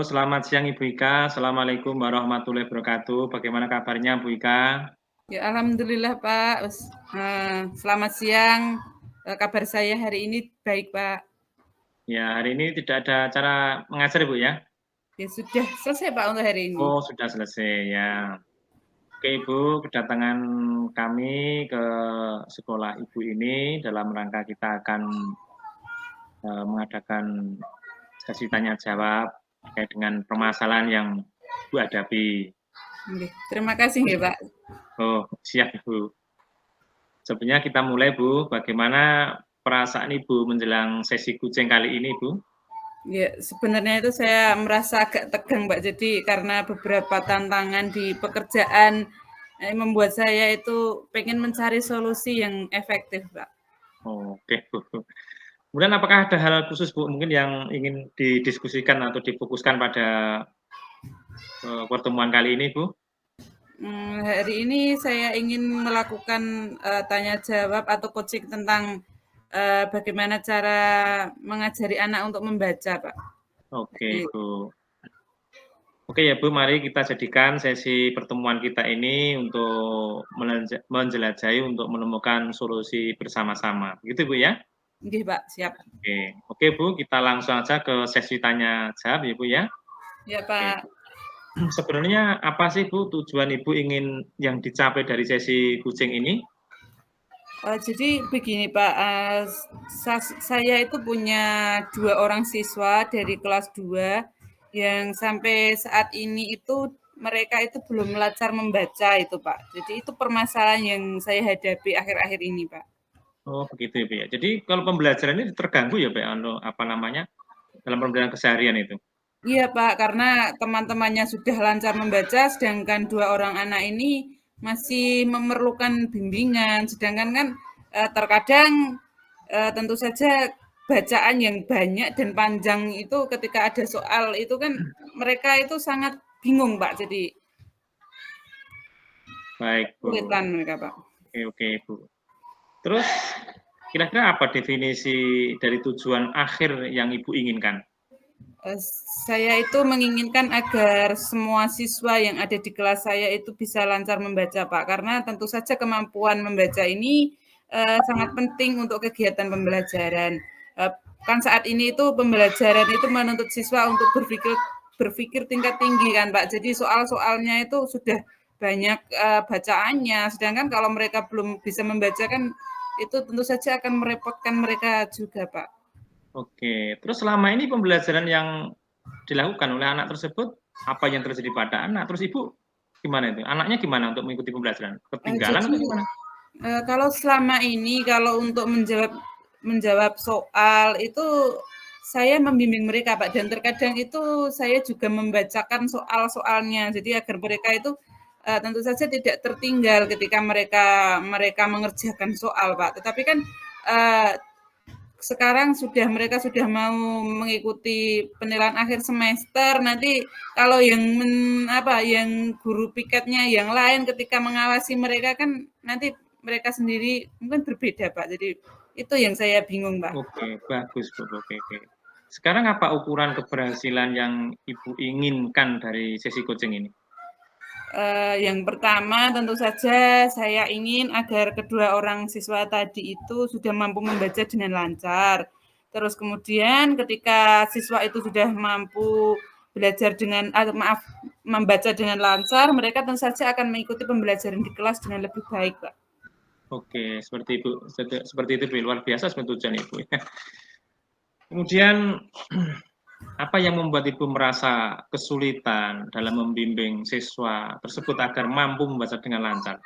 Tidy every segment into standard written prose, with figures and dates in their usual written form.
Halo, selamat siang Ibu Ika. Assalamualaikum warahmatullahi wabarakatuh. Bagaimana kabarnya Bu Ika? Ya, alhamdulillah Pak. Selamat siang. Kabar saya hari ini baik Pak. Ya, hari ini tidak ada acara mengajar Ibu ya? Ya sudah selesai Pak untuk hari ini. Oh, sudah selesai ya. Oke Ibu, kedatangan kami ke sekolah Ibu ini dalam rangka kita akan mengadakan sesi tanya jawab terkait dengan permasalahan yang Ibu hadapi. Terima kasih ya Pak. Oh, siap Ibu. Sebenarnya kita mulai Bu, bagaimana perasaan Ibu menjelang sesi kucing kali ini Bu? Ya, sebenarnya itu saya merasa agak tegang Pak. Jadi karena beberapa tantangan di pekerjaan membuat saya itu pengen mencari solusi yang efektif Pak. Oke Bu. Kemudian apakah ada hal khusus Bu mungkin yang ingin didiskusikan atau difokuskan pada pertemuan kali ini Bu? Hari ini saya ingin melakukan tanya jawab atau coaching tentang bagaimana cara mengajari anak untuk membaca, Pak. Oke Bu. Oke ya Bu, mari kita jadikan sesi pertemuan kita ini untuk menjelajahi untuk menemukan solusi bersama-sama. Gitu Bu ya? Nggih, Pak, siap. Oke Bu, kita langsung aja ke sesi tanya jawab ya Bu ya. Ya, Oke. Pak. Sebenarnya apa sih Bu tujuan Ibu ingin yang dicapai dari sesi kucing ini? Jadi begini, Pak, saya itu punya 2 orang siswa dari kelas 2 yang sampai saat ini itu mereka itu belum lancar membaca itu, Pak. Jadi itu permasalahan yang saya hadapi akhir-akhir ini, Pak. Oh begitu ya Bu ya. Jadi kalau pembelajaran ini terganggu ya Pak, apa namanya, dalam pembelajaran keseharian itu? Iya, Pak, karena teman-temannya sudah lancar membaca, sedangkan 2 orang anak ini masih memerlukan bimbingan. Sedangkan kan terkadang tentu saja bacaan yang banyak dan panjang itu ketika ada soal itu kan mereka itu sangat bingung, Pak. Jadi Baik Bu. kesulitan mereka, Pak. Oke Bu. Terus kira-kira apa definisi dari tujuan akhir yang Ibu inginkan? Saya itu menginginkan agar semua siswa yang ada di kelas saya itu bisa lancar membaca, Pak. Karena tentu saja kemampuan membaca ini sangat penting untuk kegiatan pembelajaran. Kan saat ini itu pembelajaran itu menuntut siswa untuk berpikir tingkat tinggi kan, Pak. Jadi soal-soalnya itu sudah banyak bacaannya. Sedangkan kalau mereka belum bisa membaca kan itu tentu saja akan merepotkan mereka juga, Pak. Oke, terus selama ini pembelajaran yang dilakukan oleh anak tersebut, apa yang terjadi pada anak? Terus Ibu gimana itu? Anaknya gimana untuk mengikuti pembelajaran? Ketinggalan Jadi atau gimana? kalau selama ini kalau untuk menjawab soal itu saya membimbing mereka, Pak, dan terkadang itu saya juga membacakan soal-soalnya. Jadi agar mereka itu tentu saja tidak tertinggal ketika mereka mengerjakan soal, Pak. Tetapi kan sekarang mereka sudah mau mengikuti penilaian akhir semester. Nanti kalau yang guru piketnya yang lain ketika mengawasi mereka kan nanti mereka sendiri mungkin berbeda, Pak. Jadi itu yang saya bingung, Pak. Oke, bagus Bu. Oke. Sekarang apa ukuran keberhasilan yang Ibu inginkan dari sesi coaching ini? Yang pertama tentu saja saya ingin agar kedua orang siswa tadi itu sudah mampu membaca dengan lancar. Terus kemudian ketika siswa itu sudah mampu membaca dengan lancar, mereka tentu saja akan mengikuti pembelajaran di kelas dengan lebih baik, Pak. Oke, seperti itu Bu, luar biasa sebenarnya tujuan Ibu. Kemudian apa yang membuat Ibu merasa kesulitan dalam membimbing siswa tersebut agar mampu membaca dengan lancar?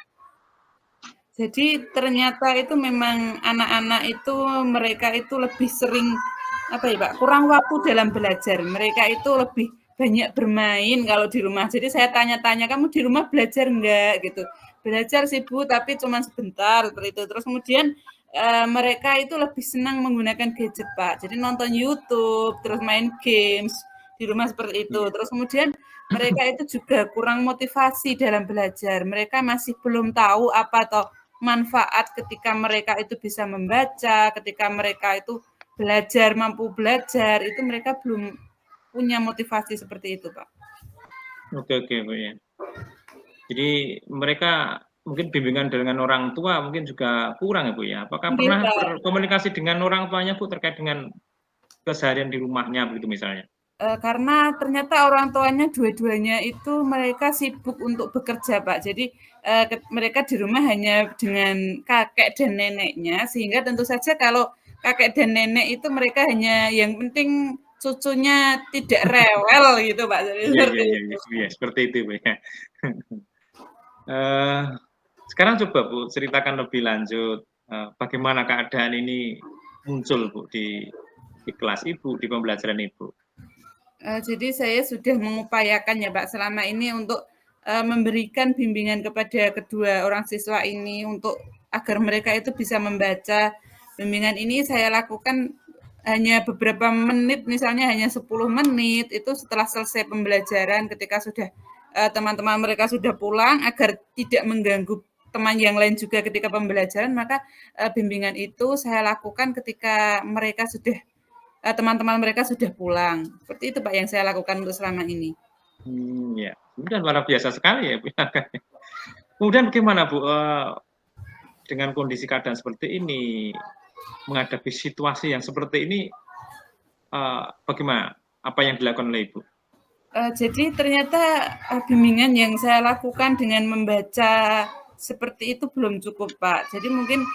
Jadi ternyata itu memang anak-anak itu mereka itu lebih sering kurang waktu dalam belajar. Mereka itu lebih banyak bermain kalau di rumah. Jadi saya tanya-tanya, kamu di rumah belajar enggak gitu? Belajar sih Bu, tapi cuma sebentar seperti itu. Terus kemudian mereka itu lebih senang menggunakan gadget, Pak. Jadi nonton YouTube, terus main games di rumah seperti itu. Terus kemudian mereka itu juga kurang motivasi dalam belajar. Mereka masih belum tahu apa toh manfaat ketika mereka itu bisa membaca, ketika mereka itu mampu belajar, itu mereka belum punya motivasi seperti itu, Pak. Oke, Bu ya. Jadi mereka mungkin bimbingan dengan orang tua mungkin juga kurang ya Bu ya. Apakah Nggih, pernah Pak. berkomunikasi dengan orang tuanya Bu terkait dengan keseharian di rumahnya begitu misalnya? Karena ternyata orang tuanya dua-duanya itu mereka sibuk untuk bekerja, Pak. Jadi mereka di rumah hanya dengan kakek dan neneknya, sehingga tentu saja kalau kakek dan nenek itu mereka hanya yang penting cucunya tidak rewel gitu, Pak. Jadi Iya, seperti itu. iya, seperti itu Bu ya. Sekarang coba Bu ceritakan lebih lanjut bagaimana keadaan ini muncul Bu di kelas Ibu, di pembelajaran Ibu. Jadi saya sudah mengupayakan ya Pak selama ini untuk memberikan bimbingan kepada kedua orang siswa ini untuk agar mereka itu bisa membaca. Bimbingan ini saya lakukan hanya beberapa menit, misalnya hanya 10 menit itu setelah selesai pembelajaran ketika sudah teman-teman mereka sudah pulang agar tidak mengganggu teman yang lain juga ketika pembelajaran, maka bimbingan itu saya lakukan ketika mereka sudah teman-teman mereka sudah pulang. Seperti itu Pak yang saya lakukan untuk selama ini. Ya, kemudian luar biasa sekali ya Bu. Kemudian bagaimana Bu dengan kondisi keadaan seperti ini, menghadapi situasi yang seperti ini, bagaimana? Apa yang dilakukan oleh Ibu? Jadi ternyata bimbingan yang saya lakukan dengan membaca seperti itu belum cukup Pak. Jadi mungkin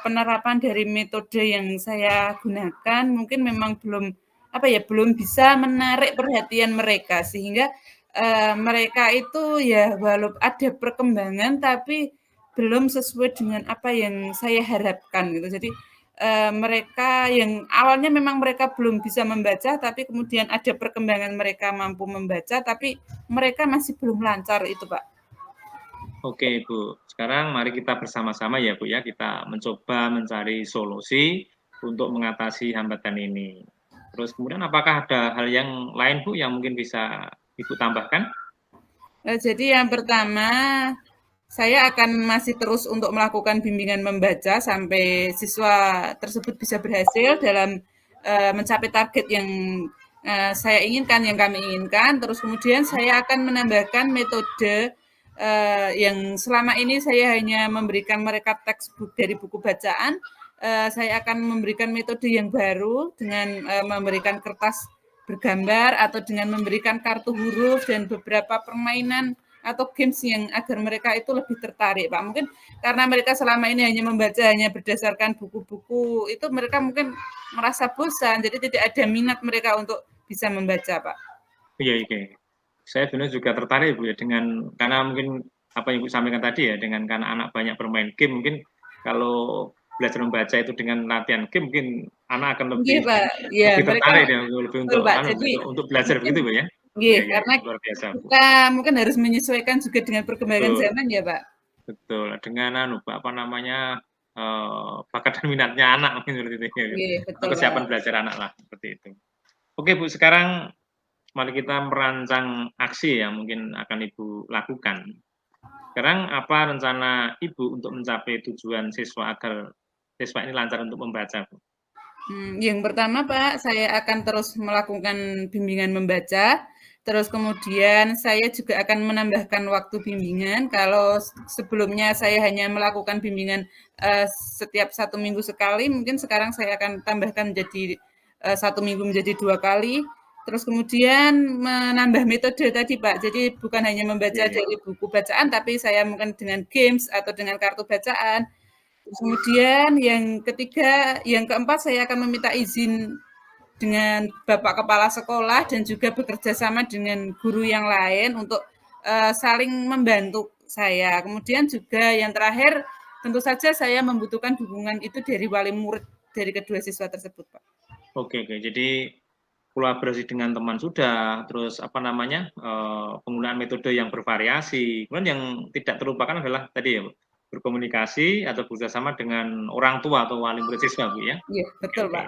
penerapan dari metode yang saya gunakan mungkin memang belum bisa menarik perhatian mereka sehingga mereka itu ya walau ada perkembangan tapi belum sesuai dengan apa yang saya harapkan gitu. Jadi mereka yang awalnya memang mereka belum bisa membaca, tapi kemudian ada perkembangan mereka mampu membaca, tapi mereka masih belum lancar itu, Pak. Oke, Bu. Sekarang mari kita bersama-sama ya, Bu ya, kita mencoba mencari solusi untuk mengatasi hambatan ini. Terus kemudian apakah ada hal yang lain, Bu, yang mungkin bisa Ibu tambahkan? Jadi yang pertama, saya akan masih terus untuk melakukan bimbingan membaca sampai siswa tersebut bisa berhasil dalam mencapai target yang saya inginkan, yang kami inginkan. Terus kemudian saya akan menambahkan metode yang selama ini saya hanya memberikan mereka textbook dari buku bacaan. Saya akan memberikan metode yang baru dengan memberikan kertas bergambar atau dengan memberikan kartu huruf dan beberapa permainan atau games yang agar mereka itu lebih tertarik, Pak. Mungkin karena mereka selama ini hanya membaca hanya berdasarkan buku-buku, itu mereka mungkin merasa bosan, jadi tidak ada minat mereka untuk bisa membaca, Pak. Iya, oke. Saya sebenarnya juga tertarik Bu ya dengan karena mungkin apa yang Ibu sampaikan tadi ya dengan karena anak banyak bermain game mungkin kalau belajar membaca itu dengan latihan game mungkin anak akan Nggih, lebih Pak. Iya, lebih mereka tertarik ya lebih betul, untuk Pak. Jadi untuk belajar mungkin begitu Bu ya. nggih, Iya, karena luar biasa Bu. kita mungkin harus menyesuaikan juga dengan perkembangan Betul, zaman ya, Pak. betul. Dengan apa namanya bakat dan minatnya anak mungkin seperti itu ya. Nggih, Atau betul, kesiapan Pak. belajar anak lah seperti itu. Oke Bu, sekarang mari kita merancang aksi yang mungkin akan Ibu lakukan. Sekarang apa rencana Ibu untuk mencapai tujuan siswa agar siswa ini lancar untuk membaca, Bu? Yang pertama, Pak, saya akan terus melakukan bimbingan membaca, terus kemudian saya juga akan menambahkan waktu bimbingan. Kalau sebelumnya saya hanya melakukan bimbingan setiap 1 minggu sekali, mungkin sekarang saya akan tambahkan menjadi 1 minggu menjadi 2 kali. Terus kemudian menambah metode tadi, Pak. Jadi bukan hanya membaca Iya, dari buku bacaan, tapi saya mungkin dengan games atau dengan kartu bacaan. Kemudian yang keempat saya akan meminta izin dengan Bapak Kepala Sekolah dan juga bekerja sama dengan guru yang lain untuk saling membantu saya. Kemudian juga yang terakhir tentu saja saya membutuhkan dukungan itu dari wali murid dari kedua siswa tersebut, Pak. oke. Jadi kolaborasi dengan teman sudah, terus apa namanya penggunaan metode yang bervariasi. Kemudian yang tidak terlupakan adalah tadi ya, berkomunikasi atau bekerjasama dengan orang tua atau wali murid siswa, Bu ya. Iya, betul, Oke. Pak.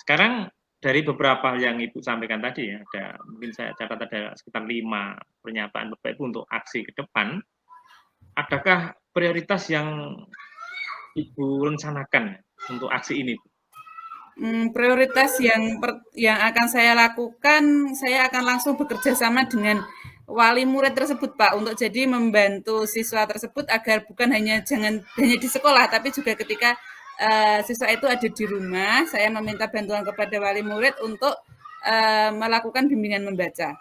Sekarang dari beberapa yang Ibu sampaikan tadi ya, mungkin saya catat ada sekitar 5 pernyataan Bapak Ibu untuk aksi ke depan. Adakah prioritas yang Ibu rencanakan untuk aksi ini? Prioritas yang akan saya lakukan, saya akan langsung bekerja sama dengan wali murid tersebut, Pak, untuk jadi membantu siswa tersebut agar bukan jangan hanya di sekolah, tapi juga ketika siswa itu ada di rumah, saya meminta bantuan kepada wali murid untuk melakukan bimbingan membaca.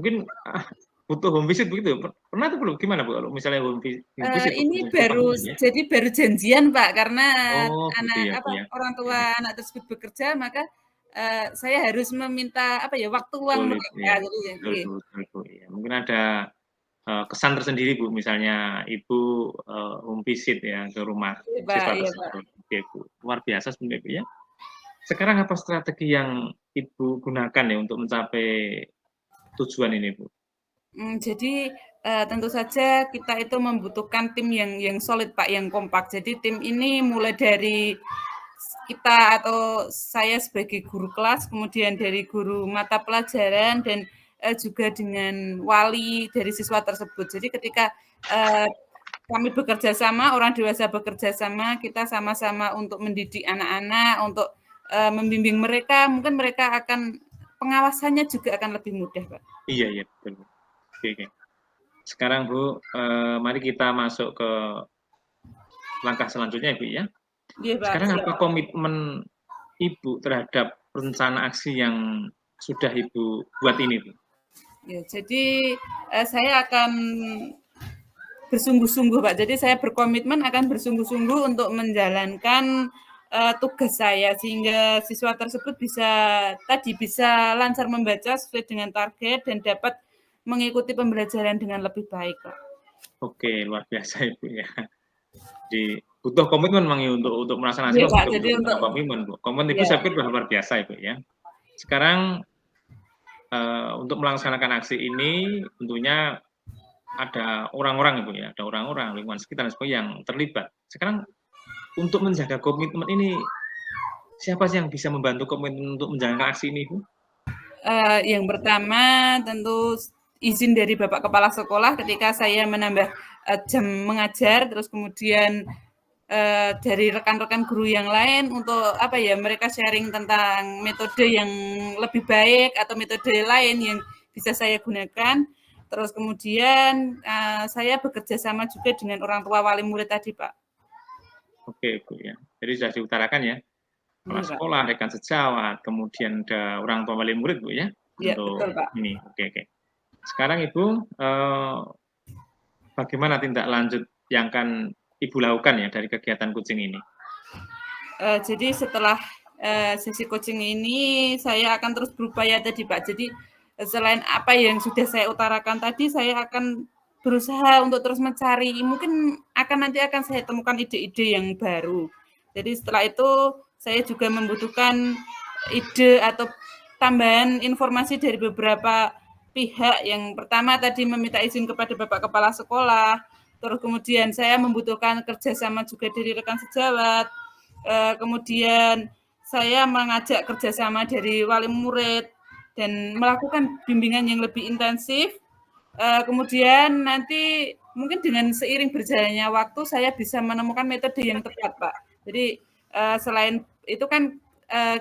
Mungkin butuh home visit begitu? Pernah tuh belum? Gimana Bu kalau misalnya home visit Ini sekolah ya? jadi baru janjian, Pak, karena Oh gitu ya Bu ya? orang tua Oke. anak tersebut bekerja, maka saya harus meminta waktu luang Sulit mereka. ya, Jadi betul Bu, betul Bu, ya. Mungkin ada kesan tersendiri Bu, misalnya Ibu home visit ya ke rumah iya, Pak, siswa iya, Pak. tersebut. Oke Bu, luar biasa sebenarnya Bu ya. Sekarang apa strategi yang Ibu gunakan ya untuk mencapai tujuan ini Bu? Jadi tentu saja kita itu membutuhkan tim yang solid, Pak, yang kompak. Jadi tim ini mulai dari kita atau saya sebagai guru kelas, kemudian dari guru mata pelajaran dan juga dengan wali dari siswa tersebut. Jadi ketika kami bekerja sama, orang dewasa bekerja sama, kita sama-sama untuk mendidik anak-anak, untuk membimbing mereka, mungkin mereka akan pengawasannya juga akan lebih mudah, Pak. Iya, iya, betul. Oke, oke. Sekarang Bu, mari kita masuk ke langkah selanjutnya Ibu ya. Iya, Pak. Sekarang Siap. apa komitmen Ibu terhadap rencana aksi yang sudah Ibu buat ini Bu? Ya, jadi saya akan bersungguh-sungguh, Pak. Jadi saya berkomitmen akan bersungguh-sungguh untuk menjalankan tugas saya sehingga siswa tersebut bisa lancar membaca sesuai dengan target dan dapat mengikuti pembelajaran dengan lebih baik, Pak. Oke, luar biasa Ibu ya. Jadi butuh komitmen memang ya untuk melaksanakan Iya, Pak. butuh Jadi untuk komitmen Bu. Komitmen Ibu ya, saya pikir luar biasa Ibu ya. Sekarang untuk melaksanakan aksi ini tentunya ada orang-orang Ibu ya, ada orang-orang lingkungan sekitar yang terlibat. Sekarang untuk menjaga komitmen ini siapa sih yang bisa membantu komitmen untuk menjalankan aksi ini Bu? Yang pertama tentu izin dari Bapak Kepala Sekolah ketika saya menambah jam mengajar, terus kemudian dari rekan-rekan guru yang lain untuk mereka sharing tentang metode yang lebih baik atau metode lain yang bisa saya gunakan. Terus kemudian saya bekerja sama juga dengan orang tua wali murid tadi, Pak. Oke Bu ya. Jadi sudah diutarakan ya. Kepala Iya, Pak. sekolah, rekan sejawat, kemudian ada orang tua wali murid Bu ya Iya, betul, untuk Pak. ini. Oke, oke. Sekarang Ibu bagaimana tindak lanjut yang akan Ibu lakukan ya dari kegiatan coaching ini? Jadi setelah sesi coaching ini saya akan terus berupaya tadi, Pak. Jadi selain apa yang sudah saya utarakan tadi, saya akan berusaha untuk terus mencari, mungkin nanti akan saya temukan ide-ide yang baru. Jadi setelah itu saya juga membutuhkan ide atau tambahan informasi dari beberapa pihak. Yang pertama tadi meminta izin kepada Bapak Kepala Sekolah, terus kemudian saya membutuhkan kerjasama juga dari rekan sejawat, kemudian saya mengajak kerjasama dari wali murid dan melakukan bimbingan yang lebih intensif. Kemudian nanti mungkin dengan seiring berjalannya waktu saya bisa menemukan metode yang tepat, Pak. Jadi selain itu kan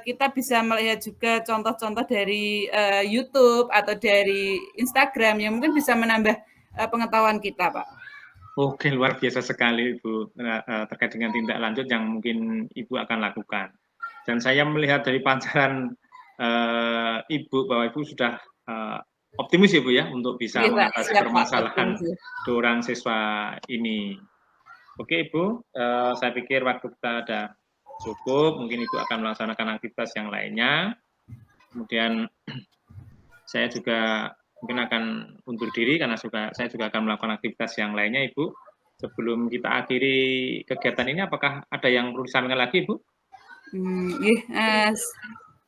kita bisa melihat juga contoh-contoh dari YouTube atau dari Instagram yang mungkin bisa menambah pengetahuan kita, Pak. Oke, luar biasa sekali Ibu terkait dengan tindak lanjut yang mungkin Ibu akan lakukan. Dan saya melihat dari pancaran Ibu bahwa Ibu sudah optimis Ibu ya untuk bisa Iya, Pak. mengatasi Siap, Pak. permasalahan orang siswa ini. Oke Ibu, saya pikir waktu kita ada cukup, mungkin Ibu akan melaksanakan aktivitas yang lainnya. Kemudian saya juga mungkin akan undur diri karena saya juga akan melakukan aktivitas yang lainnya Ibu. Sebelum kita akhiri kegiatan ini, apakah ada yang perlu disampaikan lagi Ibu?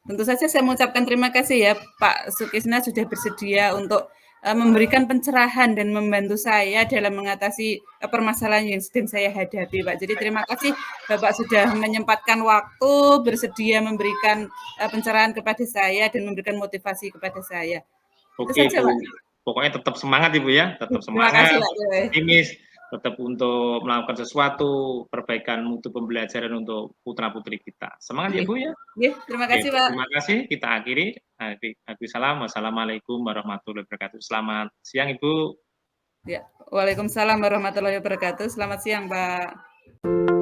Tentu saja saya mengucapkan terima kasih ya Pak Sukisna sudah bersedia untuk memberikan pencerahan dan membantu saya dalam mengatasi permasalahan yang sedang saya hadapi, Pak. Jadi terima kasih Bapak sudah menyempatkan waktu, bersedia memberikan pencerahan kepada saya dan memberikan motivasi kepada saya. Oke, Ibu. Pokoknya tetap semangat Ibu ya, tetap semangat, optimis, tetap untuk melakukan sesuatu, perbaikan mutu pembelajaran untuk putra-putri kita. Semangat ya, Bu, ya. Terima Oke, kasih, Pak. terima kasih. Kita akhiri. Salam. Wassalamualaikum warahmatullahi wabarakatuh. Selamat siang, Ibu. Ya, waalaikumsalam warahmatullahi wabarakatuh. Selamat siang, Pak.